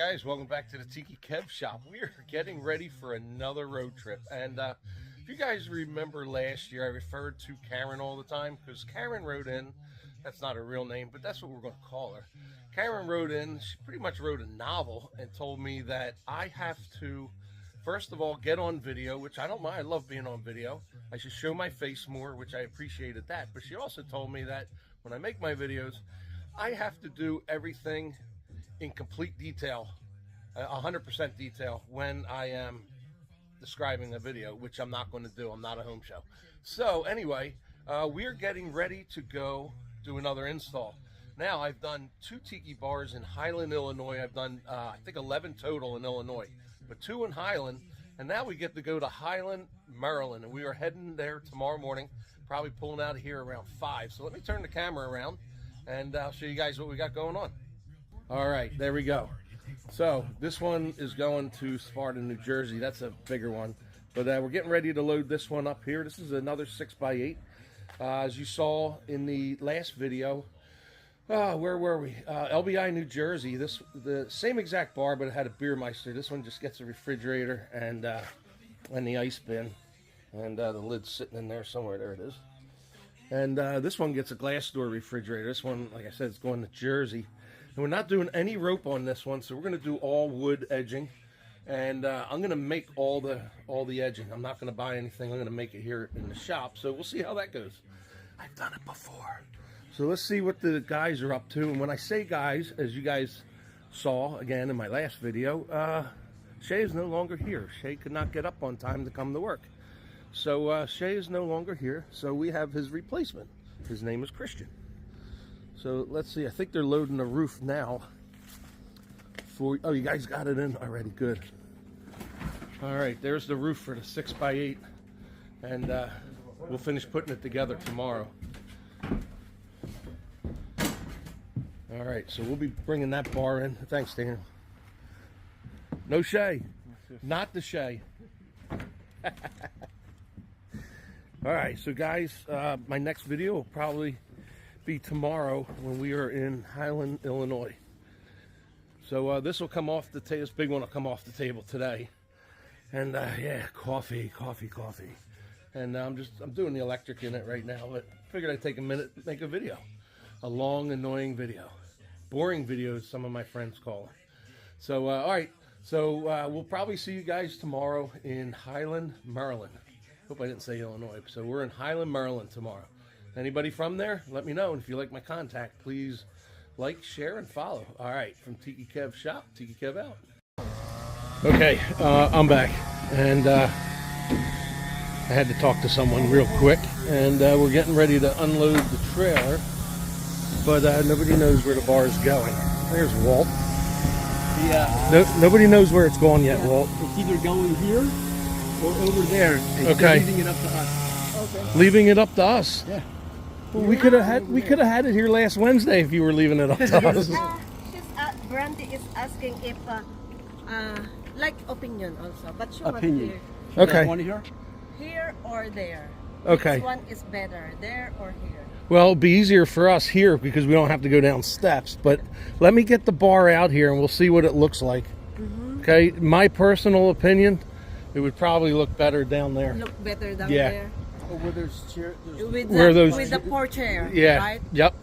guys, welcome back to the Tiki Kev shop. We are getting ready for another road trip, and if you guys remember last year, I referred to Karen all the time because Karen wrote in. That's not her real name, but that's what we're going to call her. Karen wrote in. She pretty much wrote a novel and told me that I have to, first of all, get on video, which I don't mind. I love being on video. I should show my face more, which I appreciated that. But she also told me that when I make my videos, I have to do everything in complete detail, 100% detail, when I am describing a video, which I'm not going to do. I'm not a home show. So anyway, we're getting ready to go do another install. Now, I've done 2 tiki bars in Highland, Illinois. I've done, I think, 11 total in Illinois, but 2 in Highland. And now we get to go to Highland, Maryland, and we are heading there tomorrow morning, probably pulling out of here around 5. So let me turn the camera around, and I'll show you guys what we got going on. All right, there we go. So this one is going to Sparta, New Jersey. That's a bigger one. But we're getting ready to load this one up here. This is another 6x8. As you saw in the last video, where were we? LBI, New Jersey. The same exact bar, but it had a beer meister. This one just gets a refrigerator and the ice bin. And the lid's sitting in there somewhere. There it is. And this one gets a glass door refrigerator. This one, like I said, is going to Jersey. And we're not doing any rope on this one, so we're going to do all wood edging. And I'm going to make all the edging. I'm not going to buy anything. I'm going to make it here in the shop. So we'll see how that goes. I've done it before. So let's see what the guys are up to. And when I say guys, as you guys saw again in my last video, Shay is no longer here. Shay could not get up on time to come to work. So Shay is no longer here. So we have his replacement. His name is Christian. So let's see. I think they're loading the roof now. Oh, you guys got it in already. Good. All right, there's the roof for the 6x8, and we'll finish putting it together tomorrow. All right, so we'll be bringing that bar in. Thanks, Dan. No Shay, not the Shay. All right, so guys, my next video will probably be tomorrow when we are in Highland, Illinois. So this will come off the table. This big one will come off the table today. And yeah, coffee. And I'm doing the electric in it right now, but figured I'd take a minute to make a video. A long, annoying video. Boring video, as some of my friends call it. So all right, so we'll probably see you guys tomorrow in Highland, Maryland. Hope I didn't say Illinois. So we're in Highland, Maryland tomorrow. Anybody from there, let me know. And if you like my contact, please like, share, and follow. All right, from Tiki Kev Shop, Tiki Kev out. Okay, I'm back, and I had to talk to someone real quick, and we're getting ready to unload the trailer, but nobody knows where the bar is going. There's Walt. Yeah. Nobody knows where it's going yet, Walt. It's either going here or over there. Okay. Leaving it up to us. Okay. Leaving it up to us. Yeah. Well, we could have had it here last Wednesday if you were leaving it up to us. Brandy is asking if like opinion also, but she opinion. Here. Okay. Want here? Here or there. Okay. Which one is better, there or here? Well, it'll be easier for us here because we don't have to go down steps. But let me get the bar out here and we'll see what it looks like. Mm-hmm. Okay. My personal opinion, it would probably look better down there. Look better down there. Where there's chair, with the poor chair, yeah, right? Yep.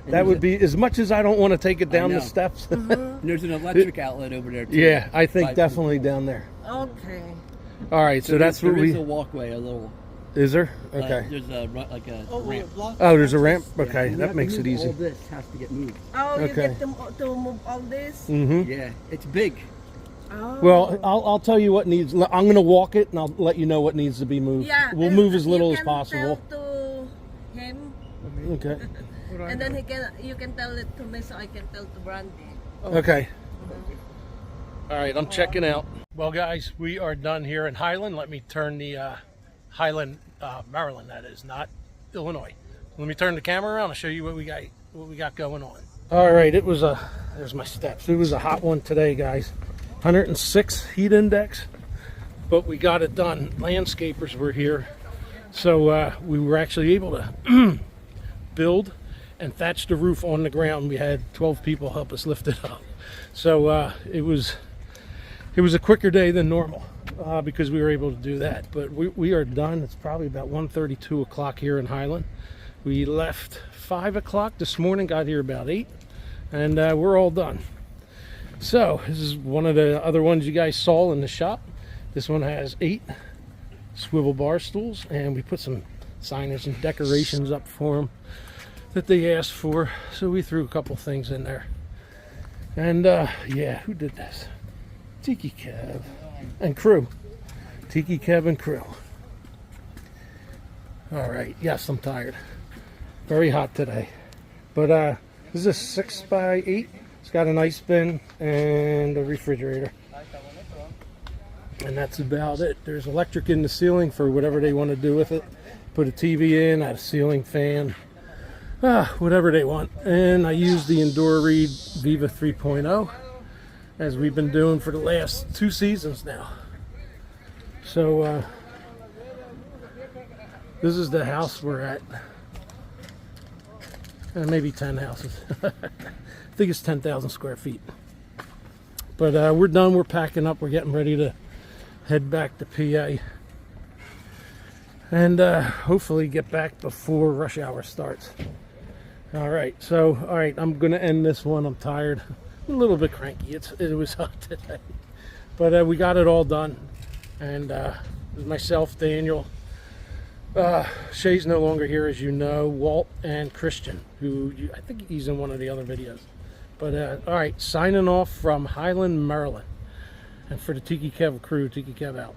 And that would be, as much as I don't want to take it down the steps. Mm-hmm. There's an electric outlet over there too. Yeah, I think definitely down there. Okay. All right, so that's what there is a walkway, a little. Is there? Okay. There's a ramp. Oh, there's a ramp? Okay, Yeah, that makes it easy. All this has to get moved. Oh, you Okay. get to move all this? Mm-hmm. Yeah, it's big. Oh. Well, I'll tell you what needs. I'm going to walk it, and I'll let you know what needs to be moved. Yeah, we'll move as little as possible. Tell to him, Okay. and then you can tell it to me, so I can tell to Brandy. Okay. All right, I'm checking out. Well, guys, we are done here in Highland. Let me turn the Highland, Maryland. That is not Illinois. Let me turn the camera around and show you what we got going on. All right, it was there's my steps. It was a hot one today, guys. 106 heat index, but we got it done. Landscapers were here, so we were actually able to build and thatched the roof on the ground. We had 12 people help us lift it up. So it was a quicker day than normal because we were able to do that. But we are done. It's probably about 1:30, 2 o'clock here in Highland. We left 5 o'clock this morning, got here about 8, and we're all done. So this is one of the other ones you guys saw in the shop. This one has 8 swivel bar stools, and we put some signage and decorations up for them that they asked for. So we threw a couple things in there. And yeah, who did this? Tiki Kev and crew. Tiki Kev and crew. All right, yes, I'm tired. Very hot today. But this is a 6x8. It's got an ice bin and a refrigerator. And that's about it. There's electric in the ceiling for whatever they want to do with it. Put a TV in, add a ceiling fan, whatever they want. And I use the EnduraRead Viva 3.0 as we've been doing for the last 2 seasons now. So this is the house we're at. Maybe 10 houses. I think it's 10,000 square feet. But we're done. We're packing up. We're getting ready to head back to PA. And hopefully get back before rush hour starts. All right. So, all right. I'm going to end this one. I'm tired. I'm a little bit cranky. It was hot today. But we got it all done. And myself, Daniel. Shay's no longer here, as you know. Walt and Christian, who I think he's in one of the other videos. But all right, signing off from Highland, Maryland. And for the Tiki Kev crew, Tiki Kev out.